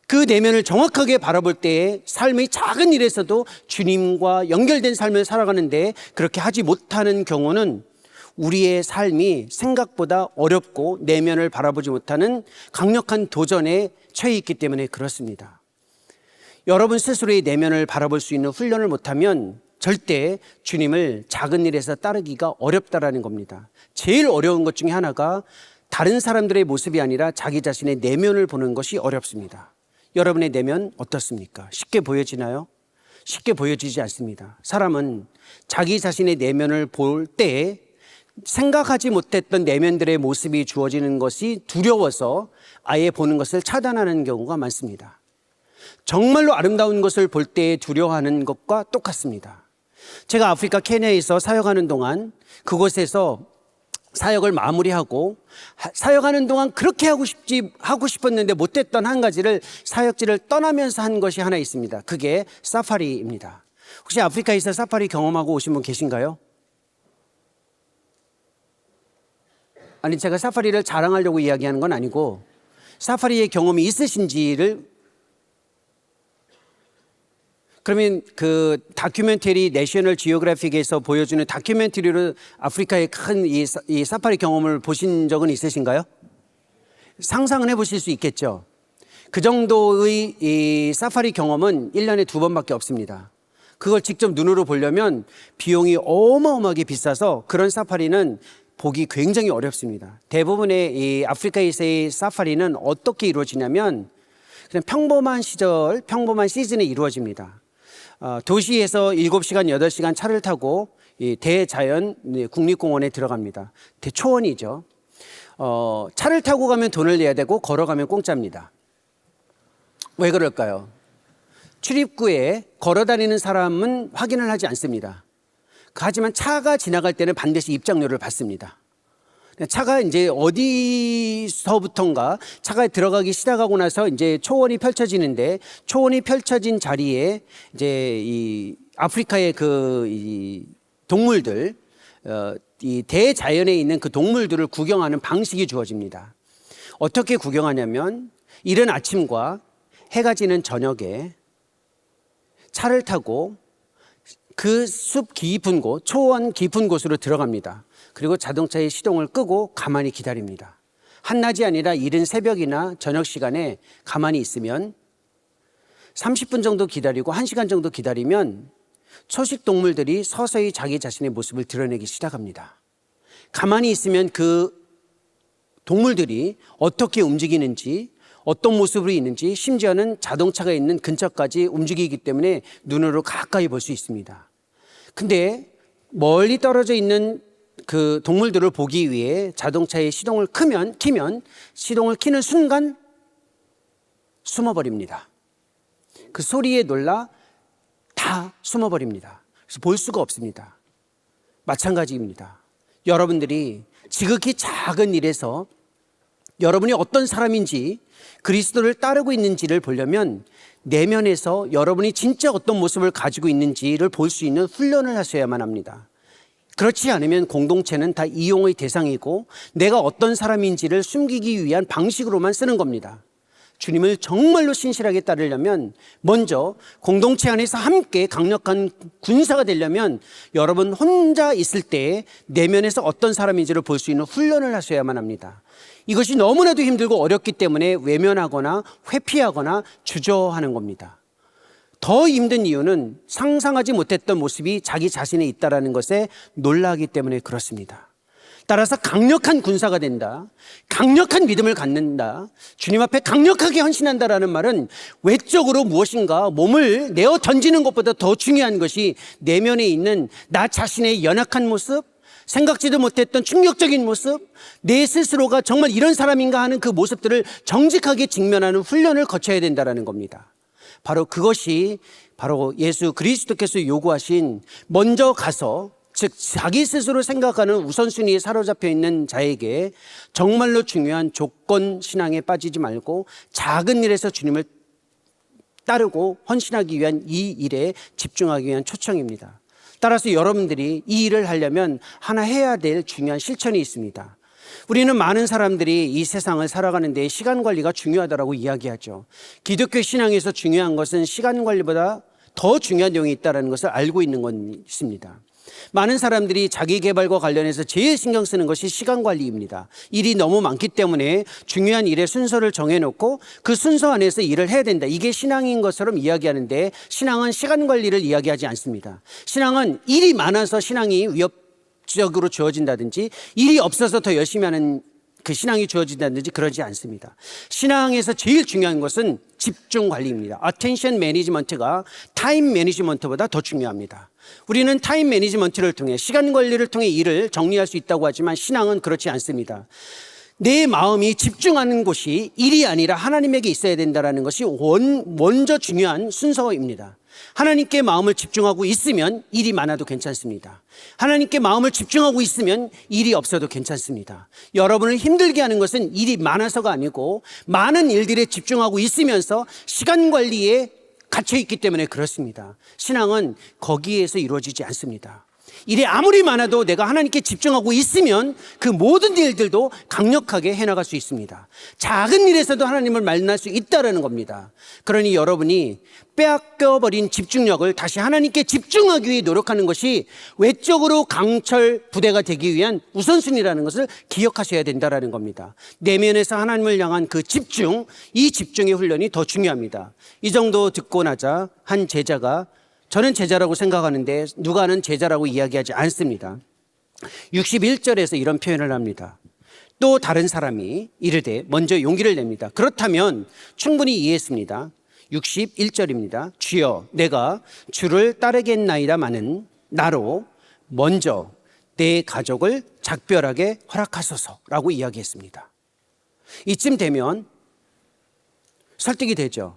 그 내면을 정확하게 바라볼 때에 삶의 작은 일에서도 주님과 연결된 삶을 살아가는데 그렇게 하지 못하는 경우는 우리의 삶이 생각보다 어렵고 내면을 바라보지 못하는 강력한 도전에 처해 있기 때문에 그렇습니다. 여러분 스스로의 내면을 바라볼 수 있는 훈련을 못하면 절대 주님을 작은 일에서 따르기가 어렵다라는 겁니다. 제일 어려운 것 중에 하나가 다른 사람들의 모습이 아니라 자기 자신의 내면을 보는 것이 어렵습니다. 여러분의 내면 어떻습니까? 쉽게 보여지나요? 쉽게 보여지지 않습니다. 사람은 자기 자신의 내면을 볼 때 생각하지 못했던 내면들의 모습이 주어지는 것이 두려워서 아예 보는 것을 차단하는 경우가 많습니다. 정말로 아름다운 것을 볼 때 두려워하는 것과 똑같습니다. 제가 아프리카 케냐에서 사역하는 동안 그곳에서 사역을 마무리하고 사역하는 동안 그렇게 하고 싶었는데 못했던 한 가지를 사역지를 떠나면서 한 것이 하나 있습니다. 그게 사파리입니다. 혹시 아프리카에서 사파리 경험하고 오신 분 계신가요? 아니, 제가 사파리를 자랑하려고 이야기하는 건 아니고 사파리의 경험이 있으신지를, 그러면 그 다큐멘터리 내셔널 지오그래픽에서 보여주는 다큐멘터리로 아프리카의 큰 이 사파리 경험을 보신 적은 있으신가요? 상상은 해보실 수 있겠죠. 그 정도의 이 사파리 경험은 1년에 2번밖에 없습니다. 그걸 직접 눈으로 보려면 비용이 어마어마하게 비싸서 그런 사파리는 보기 굉장히 어렵습니다. 대부분의 이 아프리카에서의 사파리는 어떻게 이루어지냐면 그냥 평범한 시즌에 이루어집니다. 도시에서 7시간, 8시간 차를 타고 이 대자연 국립공원에 들어갑니다. 대초원이죠. 차를 타고 가면 돈을 내야 되고 걸어가면 공짜입니다. 왜 그럴까요? 출입구에 걸어다니는 사람은 확인을 하지 않습니다. 하지만 차가 지나갈 때는 반드시 입장료를 받습니다. 차가 이제 어디서부턴가 차가 들어가기 시작하고 나서 이제 초원이 펼쳐지는데, 초원이 펼쳐진 자리에 이제 이 아프리카의 이 동물들, 이 대자연에 있는 그 동물들을 구경하는 방식이 주어집니다. 어떻게 구경하냐면 이른 아침과 해가 지는 저녁에 차를 타고 그 숲 깊은 곳, 초원 깊은 곳으로 들어갑니다. 그리고 자동차의 시동을 끄고 가만히 기다립니다. 한낮이 아니라 이른 새벽이나 저녁 시간에 가만히 있으면 30분 정도 기다리고 1시간 정도 기다리면 초식 동물들이 서서히 자기 자신의 모습을 드러내기 시작합니다. 가만히 있으면 그 동물들이 어떻게 움직이는지, 어떤 모습으로 있는지, 심지어는 자동차가 있는 근처까지 움직이기 때문에 눈으로 가까이 볼 수 있습니다. 근데 멀리 떨어져 있는 그 동물들을 보기 위해 자동차의 시동을 키면 시동을 키는 순간 숨어버립니다. 그 소리에 놀라 다 숨어버립니다. 그래서 볼 수가 없습니다. 마찬가지입니다. 여러분들이 지극히 작은 일에서 여러분이 어떤 사람인지, 그리스도를 따르고 있는지를 보려면 내면에서 여러분이 진짜 어떤 모습을 가지고 있는지를 볼 수 있는 훈련을 하셔야만 합니다. 그렇지 않으면 공동체는 다 이용의 대상이고 내가 어떤 사람인지를 숨기기 위한 방식으로만 쓰는 겁니다. 주님을 정말로 신실하게 따르려면 먼저 공동체 안에서 함께 강력한 군사가 되려면 여러분 혼자 있을 때 내면에서 어떤 사람인지를 볼 수 있는 훈련을 하셔야만 합니다. 이것이 너무나도 힘들고 어렵기 때문에 외면하거나 회피하거나 주저하는 겁니다. 더 힘든 이유는 상상하지 못했던 모습이 자기 자신에 있다는 것에 놀라기 때문에 그렇습니다. 따라서 강력한 군사가 된다, 강력한 믿음을 갖는다, 주님 앞에 강력하게 헌신한다라는 말은 외적으로 무엇인가 몸을 내어 던지는 것보다 더 중요한 것이 내면에 있는 나 자신의 연약한 모습, 생각지도 못했던 충격적인 모습, 내 스스로가 정말 이런 사람인가 하는 그 모습들을 정직하게 직면하는 훈련을 거쳐야 된다는 겁니다. 바로 그것이 바로 예수 그리스도께서 요구하신 먼저 가서, 즉 자기 스스로 생각하는 우선순위에 사로잡혀 있는 자에게 정말로 중요한 조건 신앙에 빠지지 말고 작은 일에서 주님을 따르고 헌신하기 위한 이 일에 집중하기 위한 초청입니다. 따라서 여러분들이 이 일을 하려면 하나 해야 될 중요한 실천이 있습니다. 우리는 많은 사람들이 이 세상을 살아가는 데 시간 관리가 중요하다고 이야기하죠. 기독교 신앙에서 중요한 것은 시간 관리보다 더 중요한 내용이 있다는 것을 알고 있는 것입니다. 많은 사람들이 자기 개발과 관련해서 제일 신경 쓰는 것이 시간 관리입니다. 일이 너무 많기 때문에 중요한 일의 순서를 정해놓고 그 순서 안에서 일을 해야 된다. 이게 신앙인 것처럼 이야기하는데, 신앙은 시간 관리를 이야기하지 않습니다. 신앙은 일이 많아서 신앙이 위협적으로 주어진다든지, 일이 없어서 더 열심히 하는 그 신앙이 주어진다든지 그러지 않습니다. 신앙에서 제일 중요한 것은 집중 관리입니다. attention management가 타임 매니지먼트보다 더 중요합니다. 우리는 타임 매니지먼트를 통해, 시간 관리를 통해 일을 정리할 수 있다고 하지만 신앙은 그렇지 않습니다. 내 마음이 집중하는 곳이 일이 아니라 하나님에게 있어야 된다는 것이 먼저 중요한 순서입니다. 하나님께 마음을 집중하고 있으면 일이 많아도 괜찮습니다. 하나님께 마음을 집중하고 있으면 일이 없어도 괜찮습니다. 여러분을 힘들게 하는 것은 일이 많아서가 아니고 많은 일들에 집중하고 있으면서 시간 관리에 갇혀 있기 때문에 그렇습니다. 신앙은 거기에서 이루어지지 않습니다. 일이 아무리 많아도 내가 하나님께 집중하고 있으면 그 모든 일들도 강력하게 해나갈 수 있습니다. 작은 일에서도 하나님을 만날 수 있다는 겁니다. 그러니 여러분이 빼앗겨버린 집중력을 다시 하나님께 집중하기 위해 노력하는 것이 외적으로 강철 부대가 되기 위한 우선순위라는 것을 기억하셔야 된다는 겁니다. 내면에서 하나님을 향한 그 집중, 이 집중의 훈련이 더 중요합니다. 이 정도 듣고 나자 한 제자가, 저는 제자라고 생각하는데 누가는 제자라고 이야기하지 않습니다. 61절에서 이런 표현을 합니다. 또 다른 사람이 이르되 먼저 용기를 냅니다. 그렇다면 충분히 이해했습니다. 61절입니다. 주여, 내가 주를 따르겠나이다마는 나로 먼저 내 가족을 작별하게 허락하소서라고 이야기했습니다. 이쯤 되면 설득이 되죠.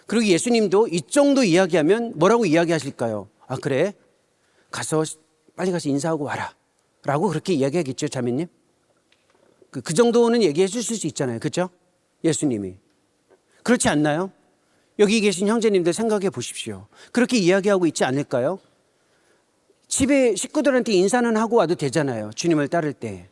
그리고 예수님도 이 정도 이야기하면 뭐라고 이야기하실까요? 아, 그래? 빨리 가서 인사하고 와라 라고 그렇게 이야기하겠죠, 자매님? 그 정도는 얘기해 주실 수 있잖아요. 그렇죠? 예수님이. 그렇지 않나요? 여기 계신 형제님들 생각해 보십시오. 그렇게 이야기하고 있지 않을까요? 집에 식구들한테 인사는 하고 와도 되잖아요, 주님을 따를 때.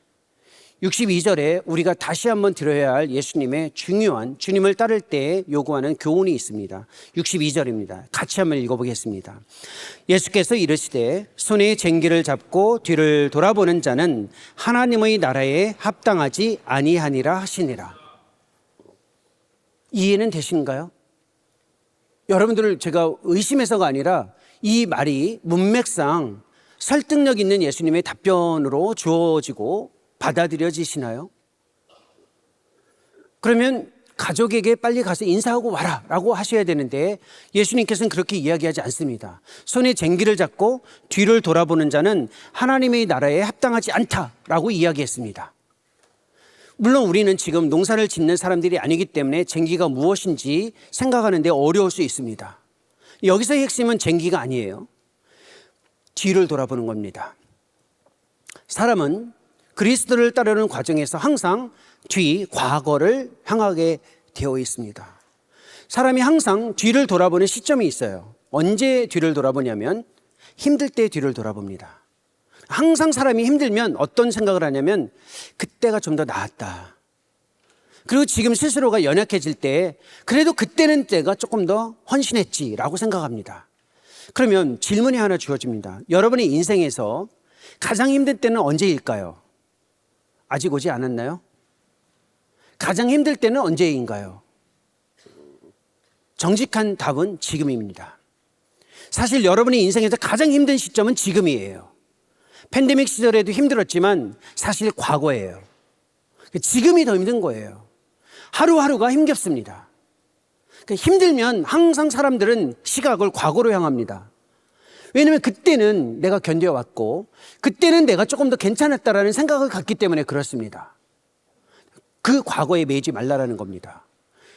62절에 우리가 다시 한번 들어야 할 예수님의 중요한, 주님을 따를 때 요구하는 교훈이 있습니다. 62절입니다. 같이 한번 읽어보겠습니다. 예수께서 이르시되 손에 쟁기를 잡고 뒤를 돌아보는 자는 하나님의 나라에 합당하지 아니하니라 하시니라. 이해는 되신가요? 여러분들을 제가 의심해서가 아니라 이 말이 문맥상 설득력 있는 예수님의 답변으로 주어지고 받아들여지시나요? 그러면 가족에게 빨리 가서 인사하고 와라 라고 하셔야 되는데 예수님께서는 그렇게 이야기하지 않습니다. 손에 쟁기를 잡고 뒤를 돌아보는 자는 하나님의 나라에 합당하지 않다라고 이야기했습니다. 물론 우리는 지금 농사를 짓는 사람들이 아니기 때문에 쟁기가 무엇인지 생각하는데 어려울 수 있습니다. 여기서의 핵심은 쟁기가 아니에요. 뒤를 돌아보는 겁니다. 사람은 그리스도를 따르는 과정에서 항상 과거를 향하게 되어 있습니다. 사람이 항상 뒤를 돌아보는 시점이 있어요. 언제 뒤를 돌아보냐면 힘들 때 뒤를 돌아봅니다. 항상 사람이 힘들면 어떤 생각을 하냐면 그때가 좀 더 나았다. 그리고 지금 스스로가 연약해질 때 그래도 그때는 때가 조금 더 헌신했지라고 생각합니다. 그러면 질문이 하나 주어집니다. 여러분의 인생에서 가장 힘든 때는 언제일까요? 아직 오지 않았나요? 가장 힘들 때는 언제인가요? 정직한 답은 지금입니다. 사실 여러분의 인생에서 가장 힘든 시점은 지금이에요. 팬데믹 시절에도 힘들었지만 사실 과거예요. 지금이 더 힘든 거예요. 하루하루가 힘겹습니다. 힘들면 항상 사람들은 시각을 과거로 향합니다. 왜냐하면 그때는 내가 견뎌왔고 그때는 내가 조금 더 괜찮았다라는 생각을 갖기 때문에 그렇습니다. 그 과거에 매이지 말라라는 겁니다.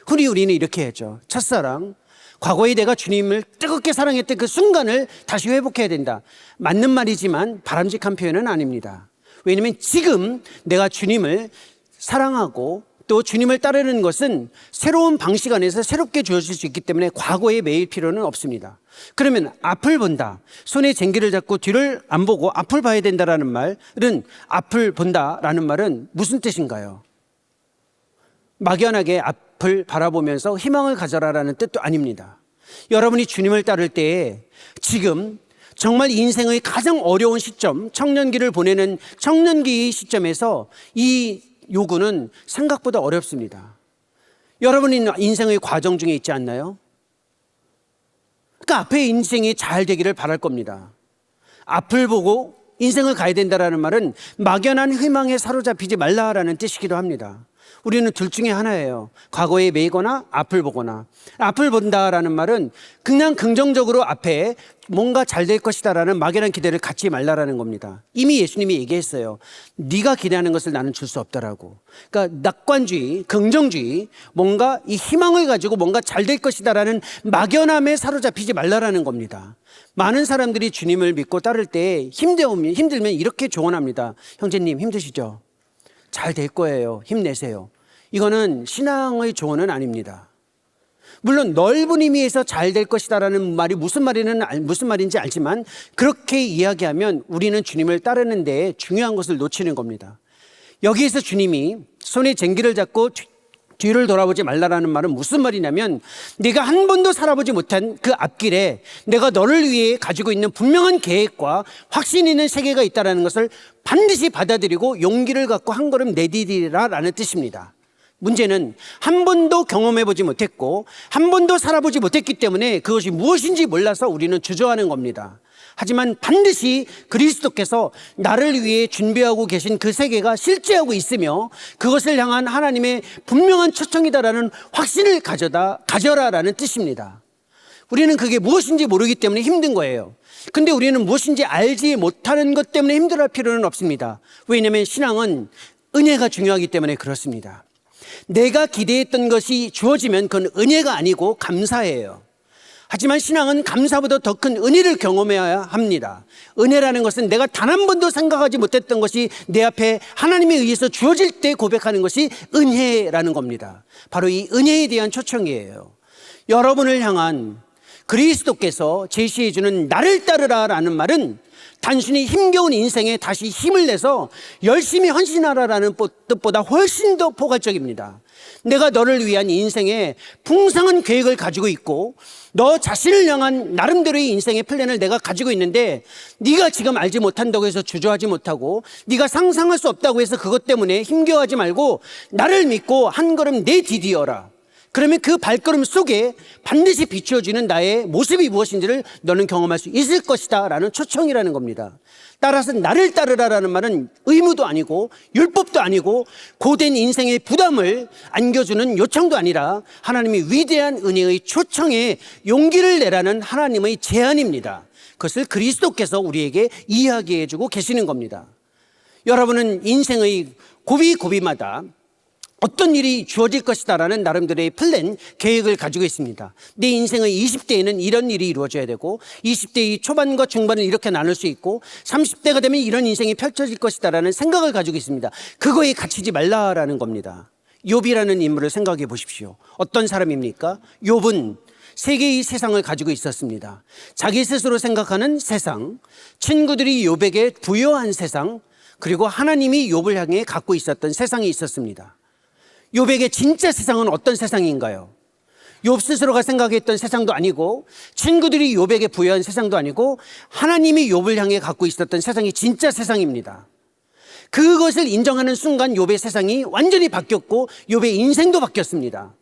흔히 우리는 이렇게 하죠. 첫사랑, 과거에 내가 주님을 뜨겁게 사랑했던 그 순간을 다시 회복해야 된다. 맞는 말이지만 바람직한 표현은 아닙니다. 왜냐하면 지금 내가 주님을 사랑하고 또 주님을 따르는 것은 새로운 방식 안에서 새롭게 주어질 수 있기 때문에 과거에 매일 필요는 없습니다. 그러면 앞을 본다. 손에 쟁기를 잡고 뒤를 안 보고 앞을 봐야 된다라는 말은, 앞을 본다라는 말은 무슨 뜻인가요? 막연하게 앞을 바라보면서 희망을 가져라라는 뜻도 아닙니다. 여러분이 주님을 따를 때에 지금 정말 인생의 가장 어려운 시점, 청년기를 보내는 청년기 시점에서 이 요구는 생각보다 어렵습니다. 여러분이 인생의 과정 중에 있지 않나요? 그러니까 앞에 인생이 잘 되기를 바랄 겁니다. 앞을 보고 인생을 가야 된다라는 말은 막연한 희망에 사로잡히지 말라라는 뜻이기도 합니다. 우리는 둘 중에 하나예요. 과거에 매이거나 앞을 보거나. 앞을 본다라는 말은 그냥 긍정적으로 앞에 뭔가 잘 될 것이다라는 막연한 기대를 갖지 말라라는 겁니다. 이미 예수님이 얘기했어요. 네가 기대하는 것을 나는 줄 수 없다라고. 그러니까 낙관주의, 긍정주의, 뭔가 이 희망을 가지고 뭔가 잘 될 것이다라는 막연함에 사로잡히지 말라라는 겁니다. 많은 사람들이 주님을 믿고 따를 때 힘들면 이렇게 조언합니다. 형제님 힘드시죠? 잘 될 거예요. 힘내세요. 이거는 신앙의 조언은 아닙니다. 물론 넓은 의미에서 잘 될 것이다라는 말이 무슨 말인지 알지만 그렇게 이야기하면 우리는 주님을 따르는 데 중요한 것을 놓치는 겁니다. 여기에서 주님이 손에 쟁기를 잡고 뒤를 돌아보지 말라라는 말은 무슨 말이냐면 네가 한 번도 살아보지 못한 그 앞길에 내가 너를 위해 가지고 있는 분명한 계획과 확신 있는 세계가 있다는 것을 반드시 받아들이고 용기를 갖고 한 걸음 내디디라라는 뜻입니다. 문제는 한 번도 경험해보지 못했고 한 번도 살아보지 못했기 때문에 그것이 무엇인지 몰라서 우리는 주저하는 겁니다. 하지만 반드시 그리스도께서 나를 위해 준비하고 계신 그 세계가 실제하고 있으며 그것을 향한 하나님의 분명한 초청이다라는 확신을 가져라라는 뜻입니다. 우리는 그게 무엇인지 모르기 때문에 힘든 거예요. 근데 우리는 무엇인지 알지 못하는 것 때문에 힘들어할 필요는 없습니다. 왜냐하면 신앙은 은혜가 중요하기 때문에 그렇습니다. 내가 기대했던 것이 주어지면 그건 은혜가 아니고 감사예요. 하지만 신앙은 감사보다 더 큰 은혜를 경험해야 합니다. 은혜라는 것은 내가 단 한 번도 생각하지 못했던 것이 내 앞에 하나님에 의해서 주어질 때 고백하는 것이 은혜라는 겁니다. 바로 이 은혜에 대한 초청이에요. 여러분을 향한 그리스도께서 제시해 주는 나를 따르라라는 말은 단순히 힘겨운 인생에 다시 힘을 내서 열심히 헌신하라라는 뜻보다 훨씬 더 포괄적입니다. 내가 너를 위한 인생에 풍성한 계획을 가지고 있고 너 자신을 향한 나름대로의 인생의 플랜을 내가 가지고 있는데 네가 지금 알지 못한다고 해서 주저하지 못하고 네가 상상할 수 없다고 해서 그것 때문에 힘겨워하지 말고 나를 믿고 한 걸음 내디디어라. 그러면 그 발걸음 속에 반드시 비추어지는 나의 모습이 무엇인지를 너는 경험할 수 있을 것이다 라는 초청이라는 겁니다. 따라서 나를 따르라라는 말은 의무도 아니고 율법도 아니고 고된 인생의 부담을 안겨주는 요청도 아니라 하나님의 위대한 은혜의 초청에 용기를 내라는 하나님의 제안입니다. 그것을 그리스도께서 우리에게 이야기해주고 계시는 겁니다. 여러분은 인생의 고비고비마다 어떤 일이 주어질 것이다라는 나름대로의 플랜, 계획을 가지고 있습니다. 내 인생의 20대에는 이런 일이 이루어져야 되고 20대의 초반과 중반을 이렇게 나눌 수 있고 30대가 되면 이런 인생이 펼쳐질 것이다라는 생각을 가지고 있습니다. 그거에 갇히지 말라라는 겁니다. 욥이라는 인물을 생각해 보십시오. 어떤 사람입니까? 욥은 세 개의 세상을 가지고 있었습니다. 자기 스스로 생각하는 세상, 친구들이 욥에게 부여한 세상, 그리고 하나님이 욥을 향해 갖고 있었던 세상이 있었습니다. 욥에게 진짜 세상은 어떤 세상인가요? 욥 스스로가 생각했던 세상도 아니고 친구들이 욥에게 부여한 세상도 아니고 하나님이 욥을 향해 갖고 있었던 세상이 진짜 세상입니다. 그것을 인정하는 순간 욥의 세상이 완전히 바뀌었고 욥의 인생도 바뀌었습니다.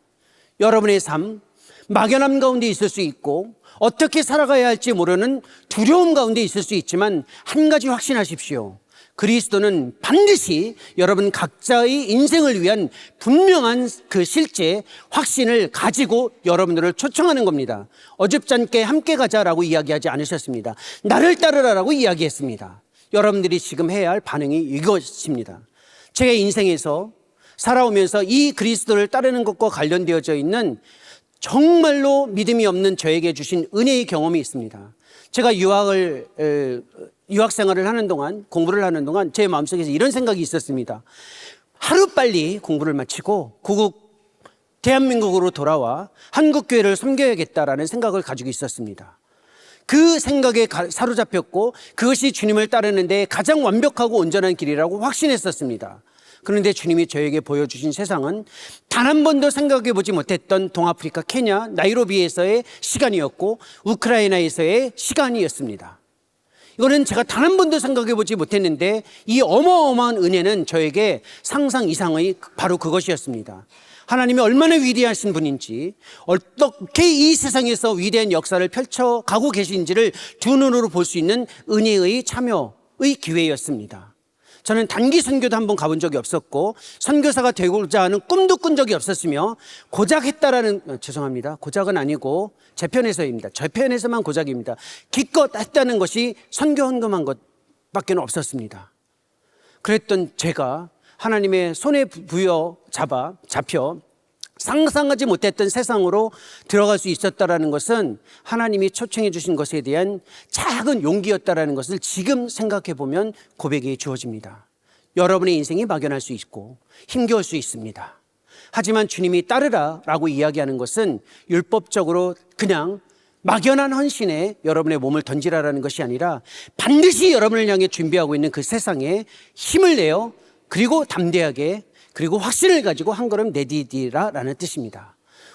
여러분의 삶, 막연함 가운데 있을 수 있고 어떻게 살아가야 할지 모르는 두려움 가운데 있을 수 있지만 한 가지 확신하십시오. 그리스도는 반드시 여러분 각자의 인생을 위한 분명한 그 실제 확신을 가지고 여러분들을 초청하는 겁니다. 어줍잖게 함께 가자라고 이야기하지 않으셨습니다. 나를 따르라라고 이야기했습니다. 여러분들이 지금 해야 할 반응이 이것입니다. 제 인생에서 살아오면서 이 그리스도를 따르는 것과 관련되어져 있는 정말로 믿음이 없는 저에게 주신 은혜의 경험이 있습니다. 제가 유학 생활을 하는 동안, 공부를 하는 동안 제 마음속에서 이런 생각이 있었습니다. 하루빨리 공부를 마치고 대한민국으로 돌아와 한국교회를 섬겨야겠다라는 생각을 가지고 있었습니다. 그 생각에 사로잡혔고 그것이 주님을 따르는 데 가장 완벽하고 온전한 길이라고 확신했었습니다. 그런데 주님이 저에게 보여주신 세상은 단 한 번도 생각해 보지 못했던 동아프리카 케냐 나이로비에서의 시간이었고 우크라이나에서의 시간이었습니다. 이거는 제가 단 한 번도 생각해 보지 못했는데 이 어마어마한 은혜는 저에게 상상 이상의 바로 그것이었습니다. 하나님이 얼마나 위대하신 분인지, 어떻게 이 세상에서 위대한 역사를 펼쳐가고 계신지를 두 눈으로 볼 수 있는 은혜의 참여의 기회였습니다. 저는 단기 선교도 한번 가본 적이 없었고 선교사가 되고자 하는 꿈도 꾼 적이 없었으며 고작 했다라는, 죄송합니다, 고작은 아니고 제 편에서입니다. 저 편에서만 고작입니다. 기껏 했다는 것이 선교 헌금한 것밖에 없었습니다. 그랬던 제가 하나님의 손에 잡혀 상상하지 못했던 세상으로 들어갈 수 있었다라는 것은 하나님이 초청해 주신 것에 대한 작은 용기였다라는 것을 지금 생각해 보면 고백이 주어집니다. 여러분의 인생이 막연할 수 있고 힘겨울 수 있습니다. 하지만 주님이 따르라라고 이야기하는 것은 율법적으로 그냥 막연한 헌신에 여러분의 몸을 던지라라는 것이 아니라 반드시 여러분을 향해 준비하고 있는 그 세상에 힘을 내어 그리고 담대하게 그리고 확신을 가지고 한 걸음 내디디라라는 뜻입니다.